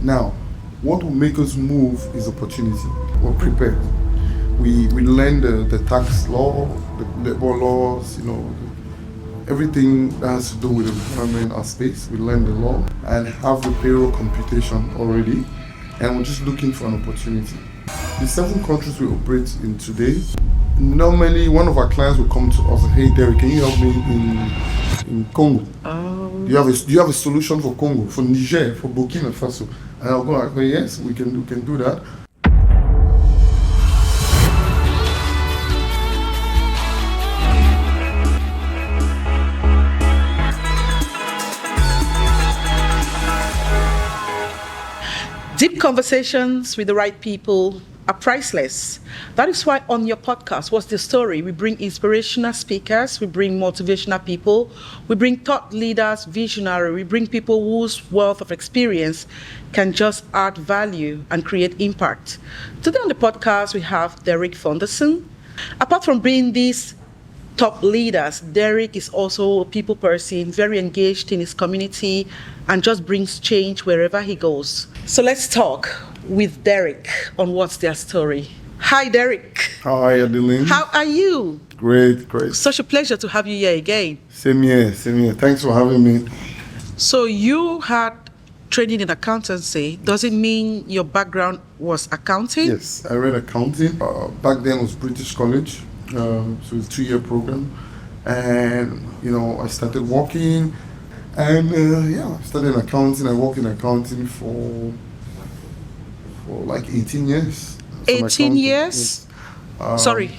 Now, what will make us move is opportunity. We're prepared. We learn the tax law, the labor laws, everything that has to do with employment or space. We learn the law and have the payroll computation already, and we're just looking for an opportunity. The 7 countries we operate in today, normally one of our clients will come to us and, hey Derrick, can you help me in Congo? Do you have a solution for Congo, for Niger, for Burkina Faso? And I'll go like, well, yes, we can do that. Deep conversations with the right people are priceless. That is why on your podcast, What's the Story? We bring inspirational speakers, we bring motivational people, we bring thought leaders, visionary, we bring people whose wealth of experience can just add value and create impact. Today on the podcast, we have Derrick Fonderson. Apart from being these top leaders, Derick is also a people person, very engaged in his community, and just brings change wherever he goes. So let's talk with Derick on What's Their Story. Hi, Derick. Hi, Adeline. How are you? Great. Such a pleasure to have you here again. Same here. Thanks for having me. So you had training in accountancy. Does it mean your background was accounting? Yes, I read accounting. Back then it was British College. So it's a 2-year program, and I started working, and I started in accounting. I worked in accounting for like 18 years. 18 years? Sorry,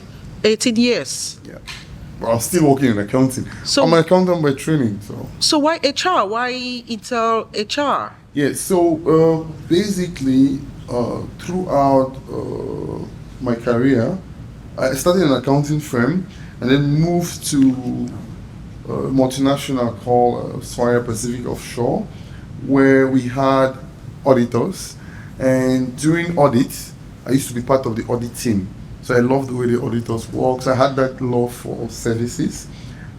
18 years. Yeah, but I'm still working in accounting. So I'm an accountant by training. So why HR? Why Intel HR? Yeah. So basically, throughout my career, I started in an accounting firm and then moved to a multinational called Swire Pacific Offshore, where we had auditors. And during audits, I used to be part of the audit team. So I loved the way the auditors work. So I had that love for services.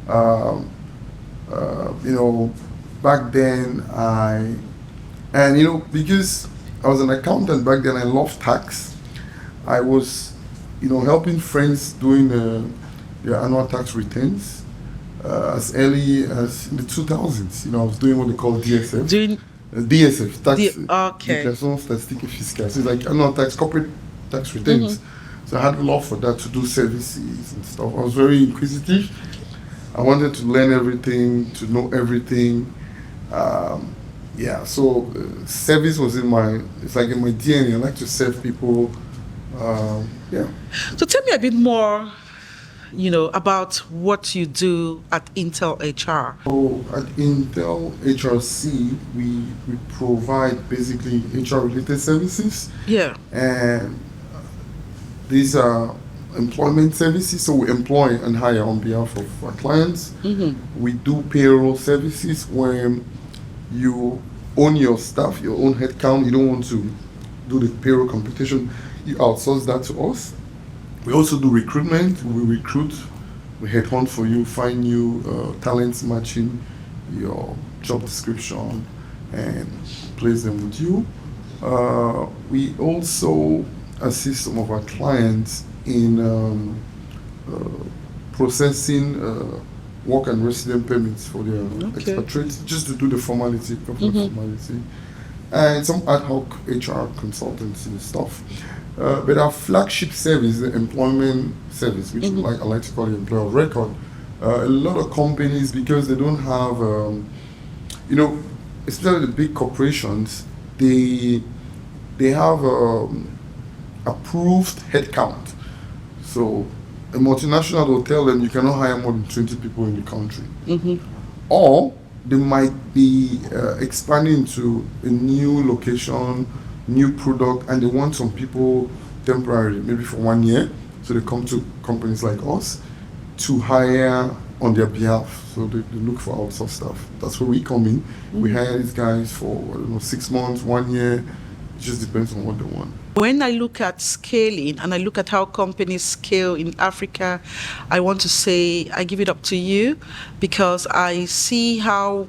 Back then because I was an accountant back then, I loved tax. I was helping friends doing their annual tax returns as early as in the 2000s. I was doing what they call DSF. DSF, tax Déclaration Statistique et Fiscale. So it's like annual tax, corporate tax returns. Mm-hmm. So I had a love for that, to do services and stuff. I was very inquisitive. I wanted to learn everything, to know everything. So service was in my DNA. I like to serve people. So tell me a bit more, about what you do at Intel HR. So at Intel HRC, we provide basically HR-related services. Yeah. And these are employment services, so we employ and hire on behalf of our clients. Mm-hmm. We do payroll services where you own your staff, your own headcount. You don't want to do the payroll computation. You outsource that to us. We also do recruitment. We recruit, we headhunt for you, find you talents matching your job description and place them with you. We also assist some of our clients in processing work and resident permits for their expatriates, just to do the formality, formality, and some ad hoc HR consultancy stuff. But our flagship service, the employment service, which I like to call the employer of record, a lot of companies, because they don't have, especially the big corporations, they have approved headcount. So a multinational will tell them you cannot hire more than 20 people in the country. Mm-hmm. Or they might be expanding to a new location, new product, and they want some people temporarily, maybe for 1 year. So they come to companies like us to hire on their behalf. So they look for outsourced stuff. That's where we come in. Mm-hmm. We hire these guys for 6 months, 1 year. It just depends on what they want. When I look at scaling and I look at how companies scale in Africa, I want to say I give it up to you, because I see how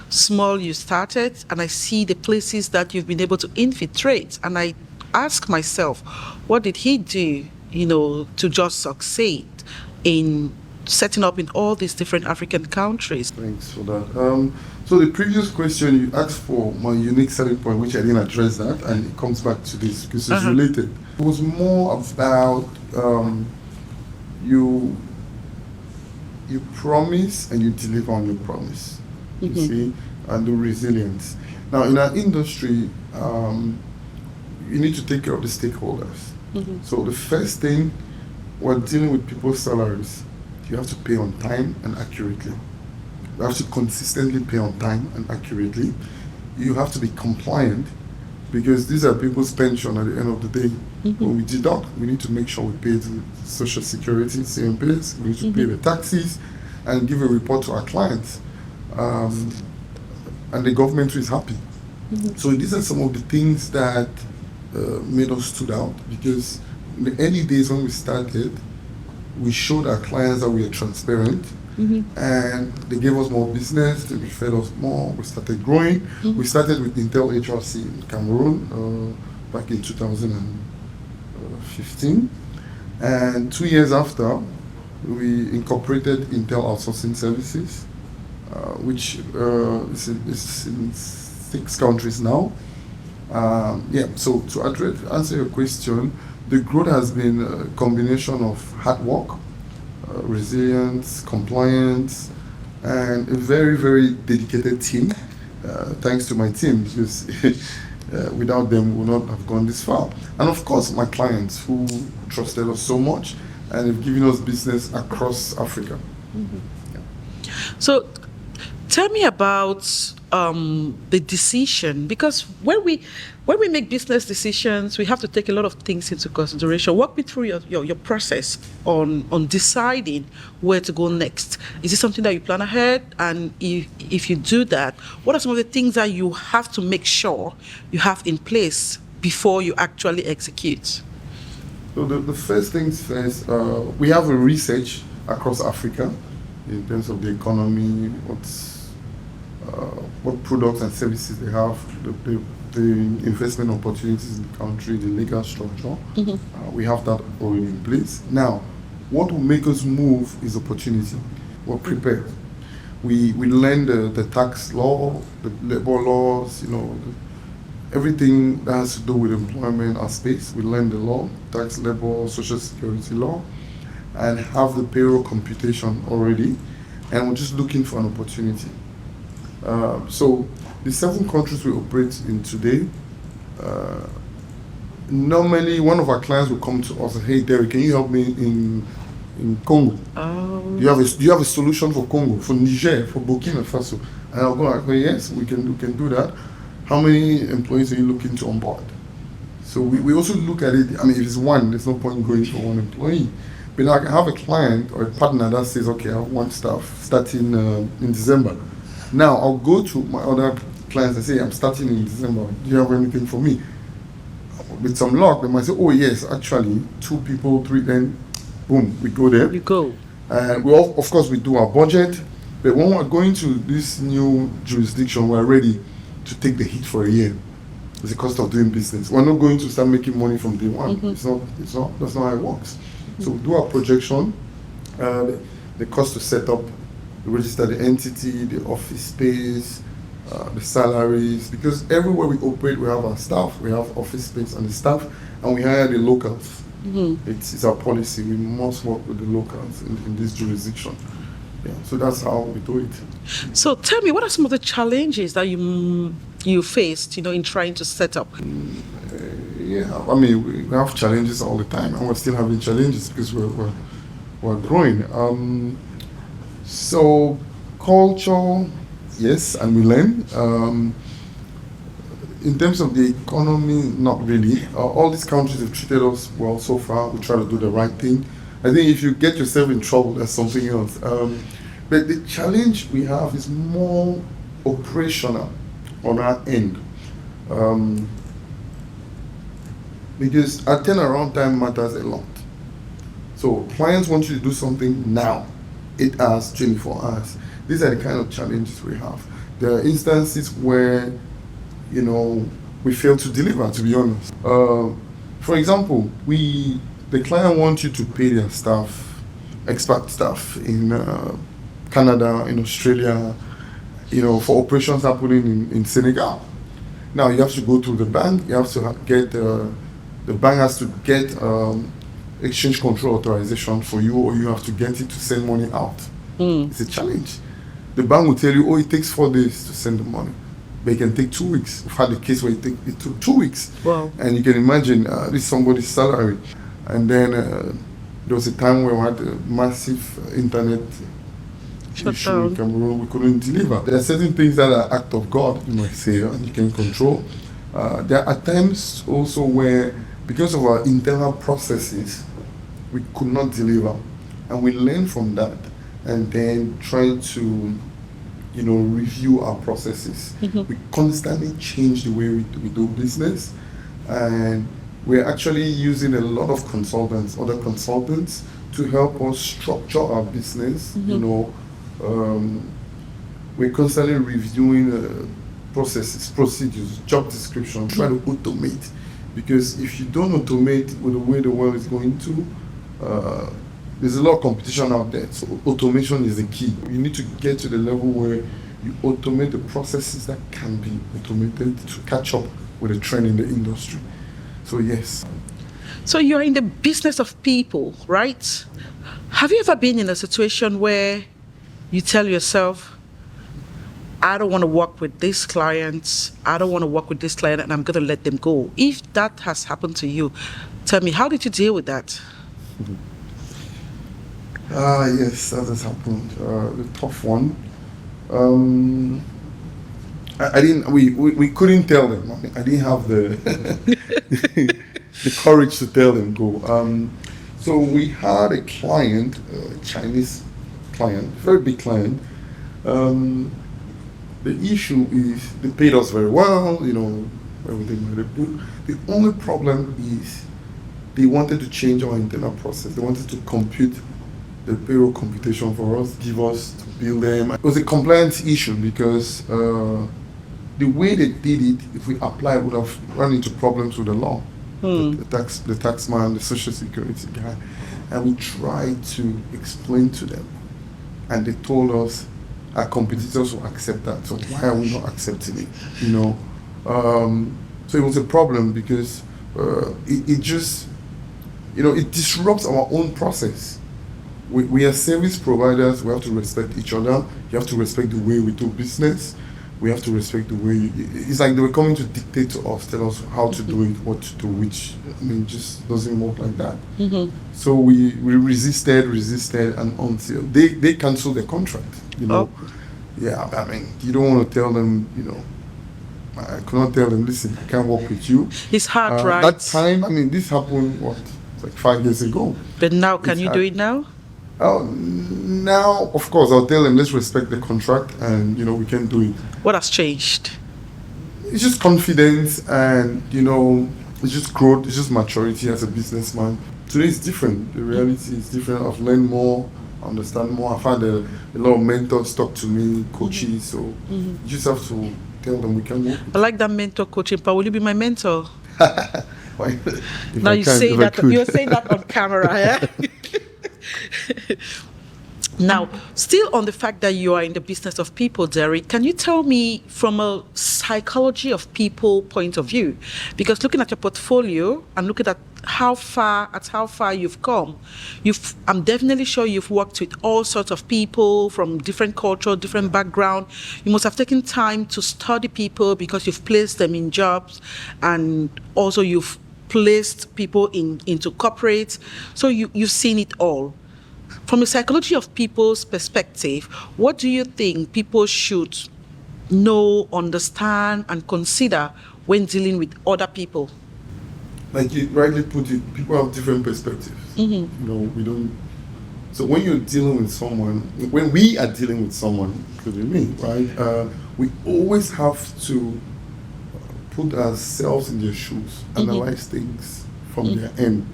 small you started, and I see the places that you've been able to infiltrate, and I ask myself, what did he do, to just succeed in setting up in all these different African countries? Thanks for that. So the previous question you asked for my unique selling point, which I didn't address that, and it comes back to this because it's related. It was more about you promise and you deliver on your promise. You see, and the resilience. Now, in our industry, you need to take care of the stakeholders. So the first thing, we're dealing with people's salaries. You have to pay on time and accurately. You have to consistently pay on time and accurately. You have to be compliant because these are people's pension at the end of the day. When we deduct, we need to make sure we pay the social security, same pays. We need to pay the taxes and give a report to our clients. And the government is happy. So these are some of the things that made us stood out because in the early days when we started, we showed our clients that we are transparent, and they gave us more business, they referred us more, we started growing. We started with Intel HRC in Cameroon back in 2015, and 2 years after, we incorporated Intel Outsourcing Services, which is in 6 countries now. So to answer your question, the growth has been a combination of hard work, resilience, compliance, and a very, very dedicated team. Thanks to my team, because without them, we would not have gone this far. And of course, my clients who trusted us so much and have given us business across Africa. So tell me about the decision, because when we make business decisions, we have to take a lot of things into consideration. Walk me through your process on deciding where to go next. Is it something that you plan ahead? And if you do that, what are some of the things that you have to make sure you have in place before you actually execute? So the first things first, we have a research across Africa in terms of the economy, what products and services they have, the investment opportunities in the country, the legal structure. We have that already in place. Now, what will make us move is opportunity. We're prepared. We learn the tax law, the labor laws, everything that has to do with employment and space. We learn the law, tax, labor, social security law, and have the payroll computation already. And we're just looking for an opportunity. So the 7 countries we operate in today, normally one of our clients will come to us and, hey, Derrick, can you help me in Congo? Do you have a solution for Congo, for Niger, for Burkina Faso? And I'll go, yes, we can do that. How many employees are you looking to onboard? So we also look at it. I mean, if it's one, there's no point going for one employee. But I can have a client or a partner that says, okay, I want staff starting in December. Now, I'll go to my other clients and say, I'm starting in December. Do you have anything for me? With some luck, they might say, oh, yes, actually, 2 people, 3, then boom, we go there. You go. And of course, we do our budget. But when we're going to this new jurisdiction, we're ready to take the hit for a year. It's the cost of doing business. We're not going to start making money from day one. That's not how it works. So we do our projection, the cost to set up, register the entity, the office space, the salaries, because everywhere we operate, we have our staff, we have office space and the staff, and we hire the locals. It's our policy. We must work with the locals in this jurisdiction. So that's how we do it. So tell me, what are some of the challenges that you faced, in trying to set up? I mean, we have challenges all the time, and we're still having challenges because we're growing. So culture, yes, and we learn. In terms of the economy, not really. All these countries have treated us well so far. We try to do the right thing. I think if you get yourself in trouble, that's something else. But the challenge we have is more operational on our end. Because our turnaround time matters a lot. So clients want you to do something now, 8 hours, 24 hours. These are the kind of challenges we have. There are instances where, we fail to deliver, to be honest. For example, the client wants you to pay their staff, expat staff in Canada, in Australia, for operations happening in Senegal. Now you have to go to the bank. You have to get the bank has to get exchange control authorization for you, or you have to get it to send money out. It's a challenge. The bank will tell you, oh, it takes 4 days to send the money, but it can take 2 weeks. We've had a case where it took 2 weeks. Wow. And you can imagine this is somebody's salary. And then there was a time where we had a massive internet issue in Cameroon. We couldn't deliver. There are certain things that are act of God, you might say, and you can control. There are times also where, because of our internal processes, we could not deliver. And we learn from that and then try to, review our processes. We constantly change the way we do business. And we're actually using a lot of other consultants, to help us structure our business. We're constantly reviewing processes, procedures, job description, try to automate. Because if you don't automate with the way the world is going to, there's a lot of competition out there. So automation is the key. You need to get to the level where you automate the processes that can be automated to catch up with the trend in the industry. So yes. So you're in the business of people, right? Have you ever been in a situation where you tell yourself, I don't want to work with this client, and I'm going to let them go? If that has happened to you, tell me, how did you deal with that? Yes, that has happened. The tough one. We couldn't tell them. I didn't have the the courage to tell them go. So we had a client, a Chinese client, very big client. The issue is they paid us very well, everything very good. The only problem is they wanted to change our internal process. They wanted to compute the payroll computation for us, give us to bill them. It was a compliance issue because the way they did it, if we applied, would have run into problems with the law. The tax man, the social security guy. And we tried to explain to them. And they told us our competitors will accept that. So why are we not accepting it? So it was a problem because it just, it disrupts our own process. We are service providers. We have to respect each other. You have to respect the way we do business. We have to respect the way. It's like they were coming to dictate to us, tell us how to do it, what to do, which just doesn't work like that. So we resisted, and until they canceled the contract. Yeah, you don't want to tell them. I cannot tell them, listen, I can't work with you. It's hard, right? That time, this happened like 5 years ago. But now, can you do it now? Now, of course, I'll tell them, let's respect the contract, and we can do it. What has changed? It's just confidence, and it's just growth, it's just maturity as a businessman. Today is different. The reality is different. I've learned more, understand more. I've had a lot of mentors talk to me, coaches. So you just have to tell them we can work. I like that mentor coaching, but will you be my mentor? Now you're saying that on camera, yeah? Now, still on the fact that you are in the business of people, Derrick, can you tell me from a psychology of people point of view? Because looking at your portfolio and looking at how far you've come, I'm definitely sure you've worked with all sorts of people from different culture, different background. You must have taken time to study people because you've placed them in jobs, and also you've placed people into corporates. So you've seen it all. From a psychology of people's perspective, what do you think people should know, understand, and consider when dealing with other people? Like you rightly put it, people have different perspectives. We don't. So when you're dealing with someone, when we are dealing with someone, including me, right? We always have to put ourselves in their shoes, analyze things from their end,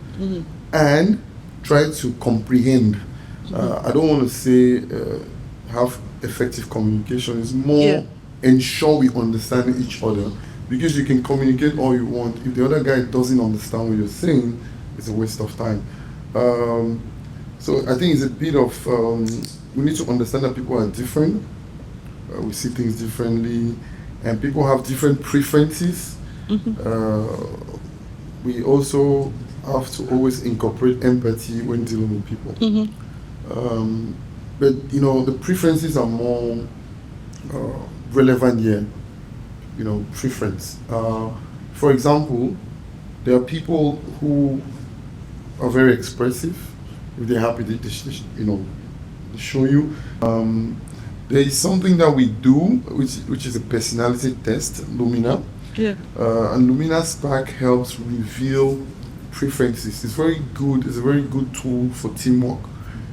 and try to comprehend. I don't want to say have effective communication. It's more ensure we understand each other, because you can communicate all you want. If the other guy doesn't understand what you're saying, it's a waste of time. So I think it's a bit of, we need to understand that people are different. We see things differently, and people have different preferences. We also have to always incorporate empathy when dealing with people. But you know, the preferences are more relevant here. You know, preference. For example, there are people who are very expressive. If they're happy, they show you. There is something that we do, which is a personality test, Lumina. Yeah. And Lumina Spark helps reveal preferences. It's very good. It's a very good tool for teamwork,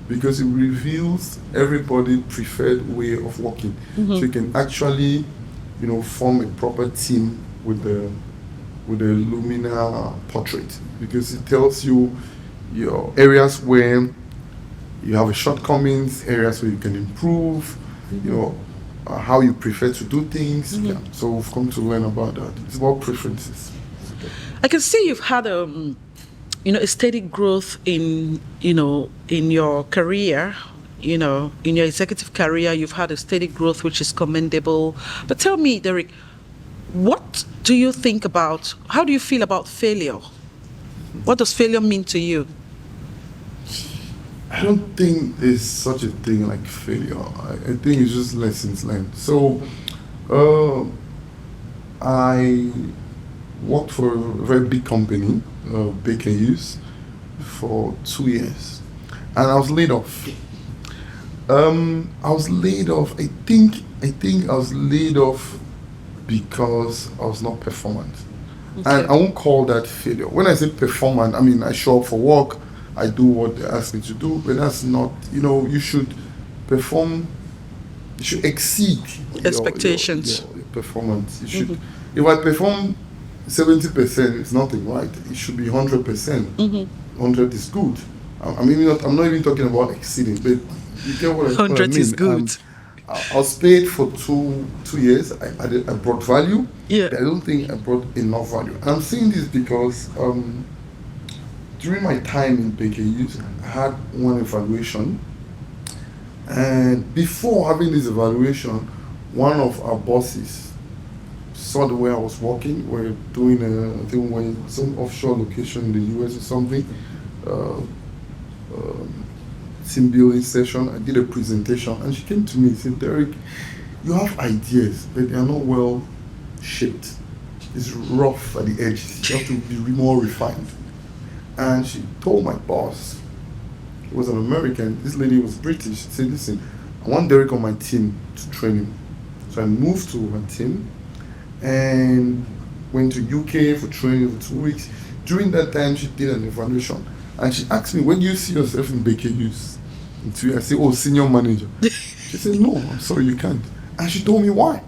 because it reveals everybody's preferred way of working. So you can actually, form a proper team with the Lumina portrait, because it tells you your areas where you have shortcomings, areas where you can improve, how you prefer to do things. Yeah. So we've come to learn about that. It's about preferences. I can see you've had a steady growth in your career. In your executive career, you've had a steady growth, which is commendable. But tell me, Derrick, what do you think about, how do you feel about failure? What does failure mean to you? I don't think there's such a thing like failure. I think it's just lessons learned. So, I worked for a very big company, Baker Hughes, for 2 years, and I was laid off. I think I was laid off because I was not performant. Okay. And I won't call that failure. When I say performant, I mean I show up for work, I do what they ask me to do, but that's not, you should perform, you should exceed expectations. Your performance. You should, if I perform 70%, it's nothing, right? It should be 100%. 100 is good. I'm not even talking about exceeding, but you get what I mean. 100 is good. I was paid for two years. I brought value. Yeah. But I don't think I brought enough value. And I'm saying this because during my time in Baker Hughes, I had one evaluation. And before having this evaluation, one of our bosses saw the way I was working. We're doing some offshore location in the US or something. Team building session. I did a presentation, and she came to me and said, "Derrick, you have ideas, but they are not well shaped. It's rough at the edges. You have to be more refined." And she told my boss, he was an American, this lady was British, she said, "Listen, I want Derrick on my team to train him." So I moved to her team and went to UK for training for 2 weeks. During that time, she did an evaluation. And she asked me, "When do you see yourself in Baker Hughes?" I said, "Oh, senior manager." She said, "No, I'm sorry, you can't." And she told me why.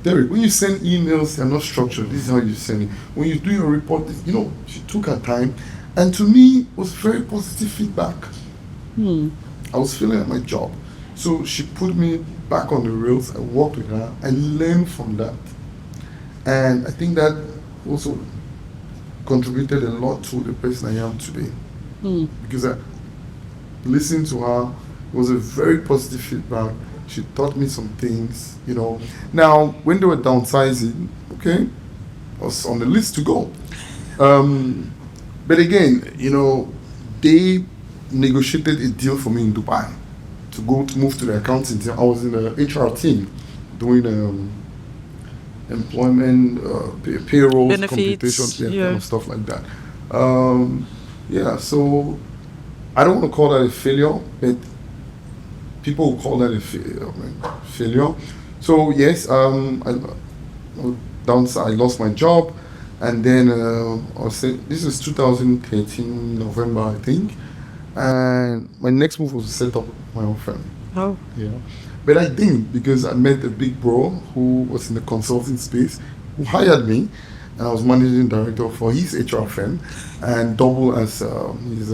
"Derrick, when you send emails, they're not structured. This is how you send it. When you do your report, she took her time. And to me, it was very positive feedback. I was feeling at my job. So she put me back on the rails. I worked with her. I learned from that. And I think that also contributed a lot to the person I am today. Because I listened to her. It was a very positive feedback. She taught me some things, Now, when they were downsizing, okay, I was on the list to go. But again, they negotiated a deal for me in Dubai to move to the accounting team. I was in the HR team doing employment, payroll, computation, kind of stuff like that. So I don't want to call that a failure, but people will call that a failure. So yes, I lost my job, and then this is 2013 November, I think, and my next move was to set up my own firm. Oh. Yeah, but I didn't, because I met a big bro who was in the consulting space, who hired me, and I was managing director for his HR firm, and double as his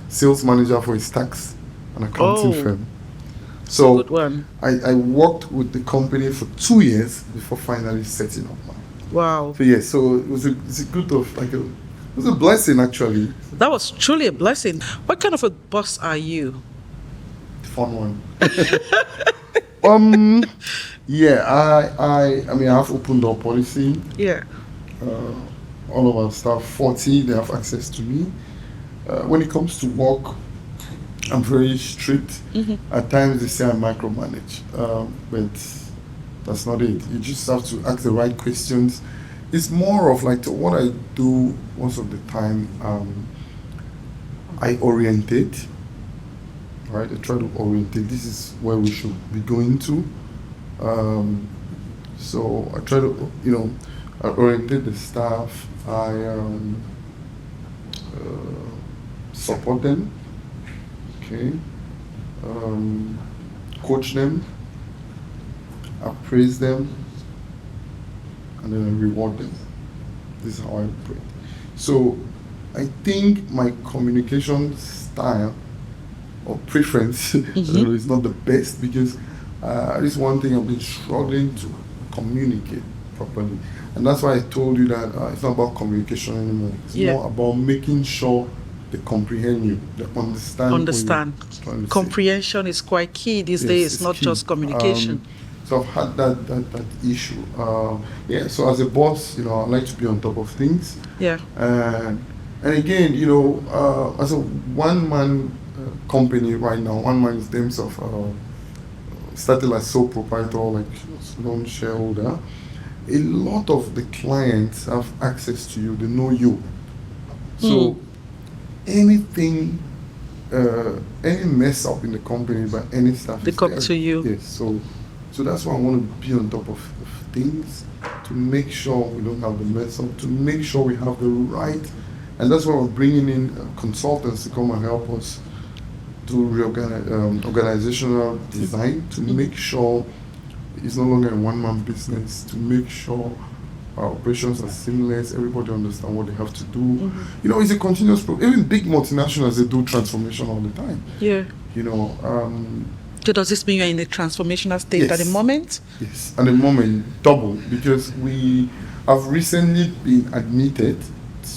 sales manager for his tax and accounting firm. So Good one. I worked with the company for 2 years before finally setting up mine. Wow. So yes, so it's a good of like it was a blessing actually. That was truly a blessing. What kind of a boss are you? Fun one. Yeah, I mean I have open door policy. Yeah. All of our staff, 40, they have access to me. When it comes to work, I'm very strict. At times they say I micromanage, but that's not it. You just have to ask the right questions. It's more of like what I do most of the time. I orientate, right? I try to orientate. This is where we should be going to. So I try to, I orientate the staff. I support them, okay, coach them, appraise them, and then I reward them. This is how I operate. So I think my communication style or preference is not the best because this is one thing I've been struggling to communicate properly. And that's why I told you that it's not about communication anymore. It's more about making sure they comprehend you, they understand. Comprehension is quite key these days, not key. Just communication. So I've had that issue. So as a boss, I like to be on top of things. Yeah. And again, as a one-man company right now, one man is themselves started like sole proprietor, like lone shareholder. A lot of the clients have access to you, they know you. So anything, any mess up in the company by any staff, they come to you. Yes, so that's why I want to be on top of things, to make sure we don't have the mess up, to make sure we have the right, and that's why we're bringing in consultants to come and help us do organizational design, to make sure it's no longer a one-man business, to make sure our operations are seamless, everybody understands what they have to do. It's a continuous process. Even big multinationals, they do transformation all the time. Yeah. So does this mean you're in a transformational state at the moment? Yes, at the moment, double, because we have recently been admitted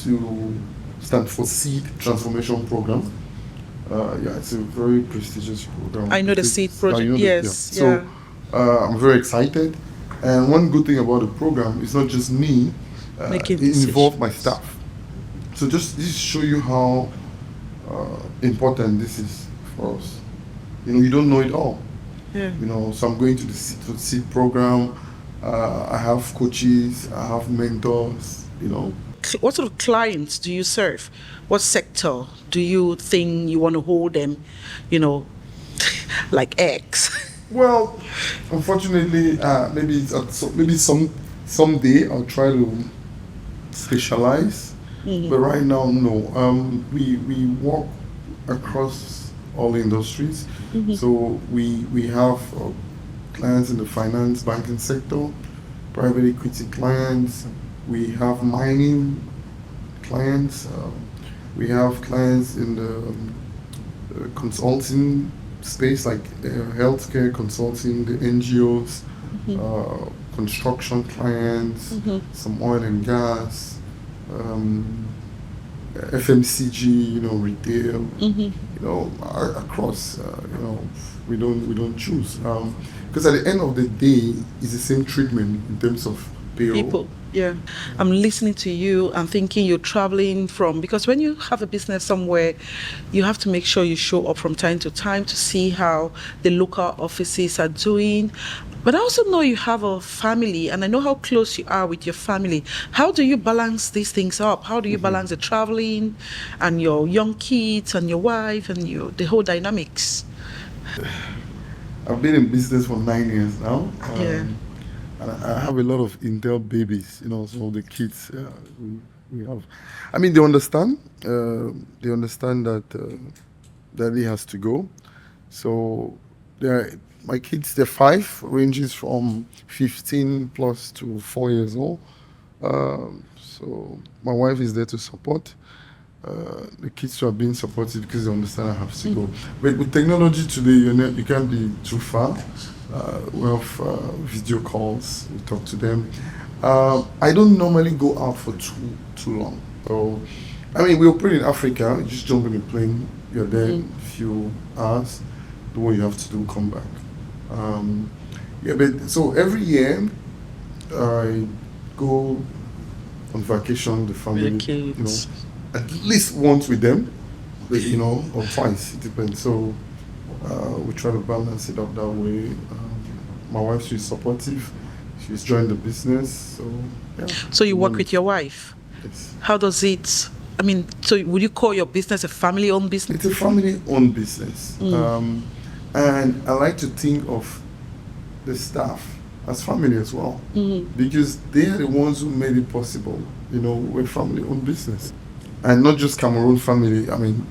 to Stanford Seed Transformation Program. It's a very prestigious program. I know the Seed project, yes. So I'm very excited. And one good thing about the program is not just me, it involved my staff. So just this show you how important this is for us. You don't know it all. Yeah. So I'm going to the Seed program. I have coaches, I have mentors, What sort of clients do you serve? What sector do you think you want to hold them, like X? Well, unfortunately, maybe someday I'll try to specialize, but right now, no. We work across all industries, so we have clients in the finance, banking sector, private equity clients. We have mining clients. We have clients in the consulting space, like healthcare consulting, the NGOs, construction clients, some oil and gas, FMCG, retail, across, we don't choose, because at the end of the day, it's the same treatment in terms of payroll. People. Yeah, I'm listening to you and thinking you're traveling because when you have a business somewhere, you have to make sure you show up from time to time to see how the local offices are doing. But I also know you have a family, and I know how close you are with your family. How do you balance these things up? How do you balance the traveling and your young kids and your wife and the whole dynamics? I've been in business for 9 years now. And I have a lot of Intel babies, so the kids we have. I mean, they understand. They understand that daddy has to go. So my kids, they're 5, ranges from 15 plus to 4 years old. So my wife is there to support. the kids are being supportive because they understand I have to go. But with technology today, you can't be too far. We have video calls. We talk to them. I don't normally go out for too long. So, I mean, we operate in Africa. You just jump in a plane. You're there in a few hours. Do what you have to do. Come back. But so every year I go on vacation with the family. At least once with them, but, or twice. It depends. So we try to balance it up that way. My wife, she's supportive. She's joined the business. So yeah. So you work with your wife? Yes. How does it? I mean, so would you call your business a family-owned business? It's a family-owned business, and I like to think of the staff as family as well, because they are the ones who made it possible. We're family-owned business, and not just Cameroon family. I mean,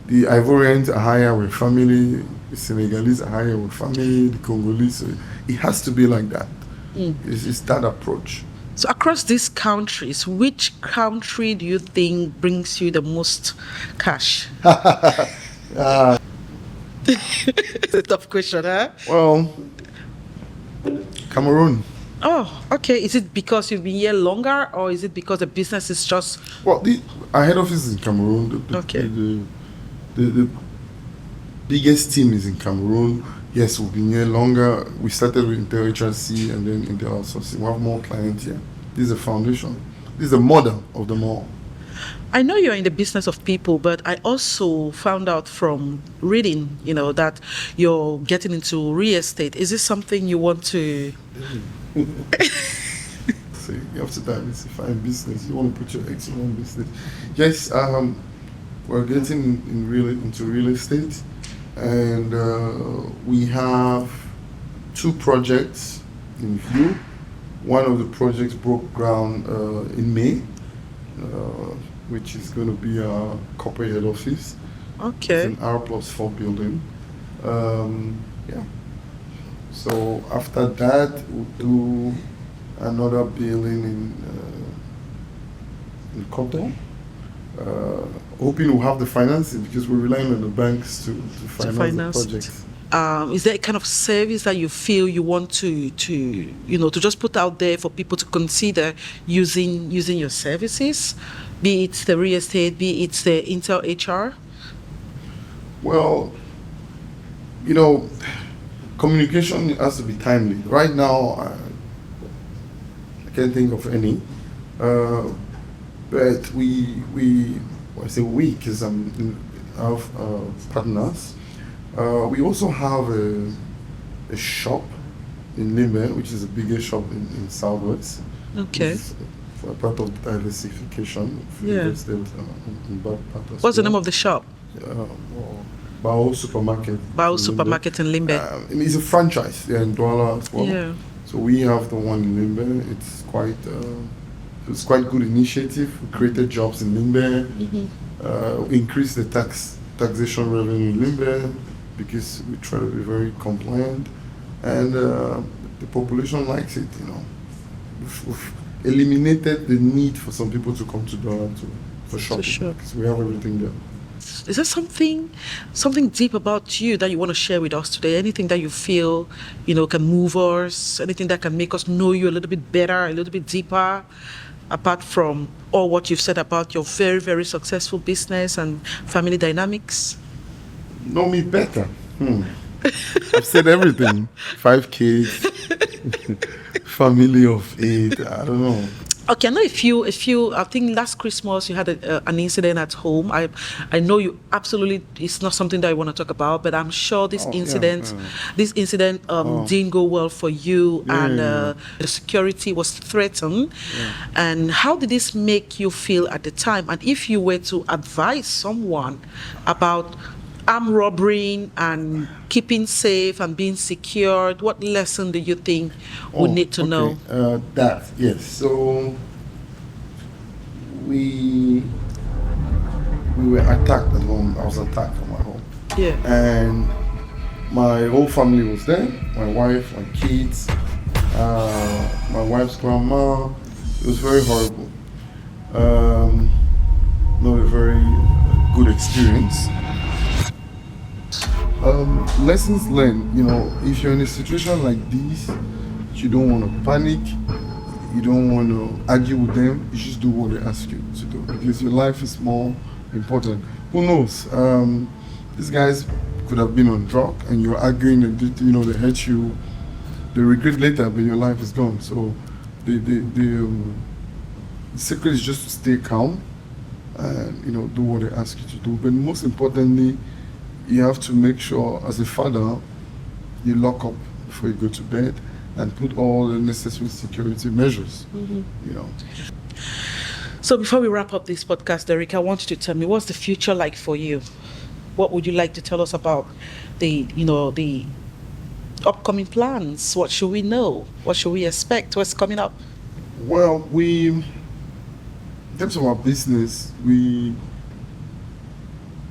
the Ivorians are higher with family, the Senegalese are higher with family, the Congolese. So it has to be like that. It's that approach. So across these countries, which country do you think brings you the most cash? It's a tough question, huh? Well, Cameroon. Oh, okay. Is it because you've been here longer, or is it because the business is just... Well, our head office is in Cameroon. The biggest team is in Cameroon. Yes, we've been here longer. We started with Intel HRC and then Intel Outsourcing. We have more clients here. This is a foundation. This is a model of them all. I know you're in the business of people, but I also found out from reading, that you're getting into real estate. Is this something you want to... So you have to diversify in business. You want to put your eggs in one business. Yes, we're getting into real estate. And we have 2 projects in view. One of the projects broke ground in May, which is going to be our corporate head office. Okay. It's an R+4 building. Yeah. So after that, we'll do another building in Koto. Hoping we'll have the financing because we're relying on the banks to finance the project. Is there a kind of service that you feel you want to just put out there for people to consider using your services, be it the real estate, be it the Intel HR? Well, communication has to be timely. Right now, I can't think of any. But I say we, because I'm have partners. We also have a shop in Limbe, which is the biggest shop in Southwest. Okay. For part of diversification. Yeah. What's the name of the shop? Bao Supermarket. Bao Supermarket in Limbe. It's a franchise in Douala as well. Yeah. So we have the one in Limbe. It's quite good initiative. We created jobs in Limbe. Increased the taxation revenue in Limbe because we try to be very compliant, and the population likes it. We've eliminated the need for some people to come to Douala for shopping because we have everything there. Is there something deep about you that you want to share with us today? Anything that you feel, can move us? Anything that can make us know you a little bit better, a little bit deeper? Apart from all what you've said about your very, very successful business and family dynamics? Know me better. I've said everything. 5 kids, family of 8, I don't know. Okay, I know if you, I think last Christmas you had an incident at home. I know you absolutely, it's not something that I want to talk about, but I'm sure this incident didn't go well for you, and the security was threatened. Yeah. And how did this make you feel at the time? And if you were to advise someone about armed robbery and keeping safe and being secured, what lesson do you think we need to know? Yes. So we were attacked at home. I was attacked at my home. Yeah. And my whole family was there. My wife, my kids, my wife's grandma. It was very horrible. not a very good experience. Lessons learned, if you're in a situation like this, you don't want to panic, you don't want to argue with them, you just do what they ask you to do because your life is more important. Who knows? These guys could have been on drug and you're arguing and they hurt you, they regret later, but your life is gone. So the secret is just to stay calm and do what they ask you to do. But most importantly, you have to make sure as a father you lock up before you go to bed and put all the necessary security measures. So before we wrap up this podcast, Derick, I want you to tell me, what's the future like for you? What would you like to tell us about the upcoming plans? What should we know? What should we expect? What's coming up? Well, in terms of our business, we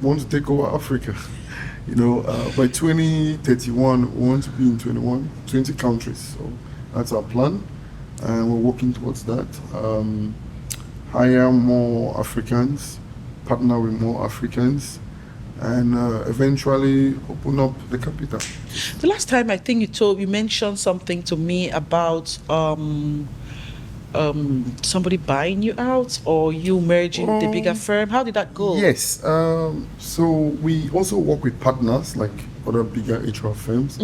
want to take over Africa. By 2031, we want to be in 20 countries. So that's our plan, and we're working towards that. Hire more Africans, partner with more Africans, and eventually open up the capital. The last time I think you mentioned something to me about somebody buying you out or you merging the bigger firm. How did that go? Yes. So we also work with partners like other bigger HR firms.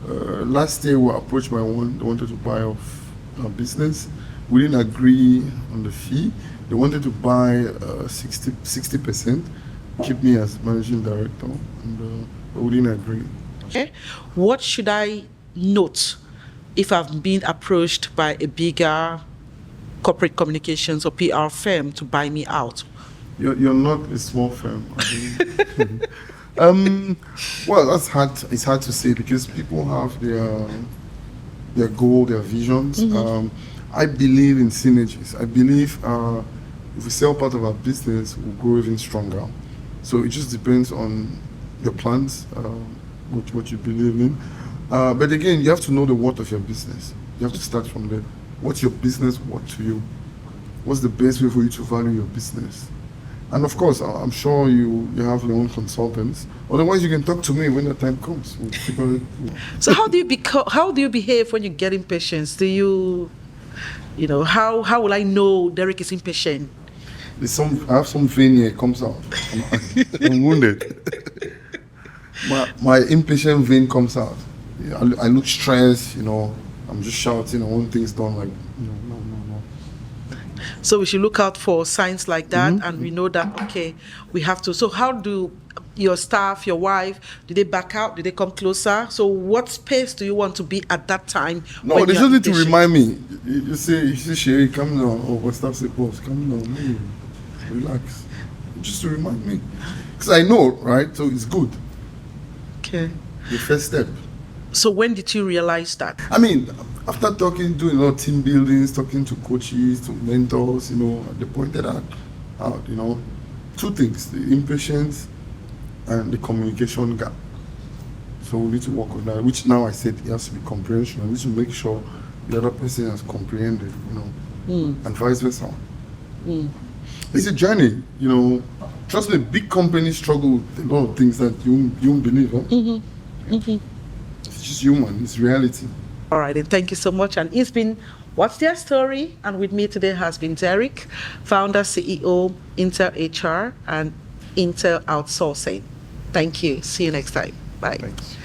Last year we were approached by one. They wanted to buy off our business. We didn't agree on the fee. They wanted to buy 60%, keep me as managing director, and we didn't agree. Okay. What should I note if I've been approached by a bigger corporate communications or PR firm to buy me out? You're not a small firm. Well, that's hard. It's hard to say because people have their goal, their visions. I believe in synergies. I believe if we sell part of our business, we'll grow even stronger. So it just depends on your plans, what you believe in. But again, you have to know the worth of your business. You have to start from there. What's your business worth to you? What's the best way for you to value your business? And of course, I'm sure you have your own consultants. Otherwise, you can talk to me when the time comes. So how do you behave when you get impatient? Do you, how will I know Derick is impatient? I have some vein here, it comes out. I'm wounded. my impatient vein comes out. I look stressed, I'm just shouting, I want things done like, no. So we should look out for signs like that, and we know that, okay, we have to. So how do your staff, your wife, do they back out? Do they come closer? So what space do you want to be at that time? No, they just need to remind me. You say, Sherry, come down. Or what staff say, boss, come down. Relax. Just to remind me. Because I know, right? So it's good. Okay. The first step. So when did you realize that? I mean, after doing a lot of team buildings, talking to coaches, to mentors, they pointed out, two things, the impatience and the communication gap. So we need to work on that, which now I said it has to be comprehension. I need to make sure the other person has comprehended, and vice versa. It's a journey, Trust me, big companies struggle with a lot of things that you won't believe. Huh? It's just human, it's reality. All right, and thank you so much. And it's been What's Their Story? And with me today has been Derick, founder, CEO, Intel HR and Intel Outsourcing. Thank you. See you next time. Bye. Thanks.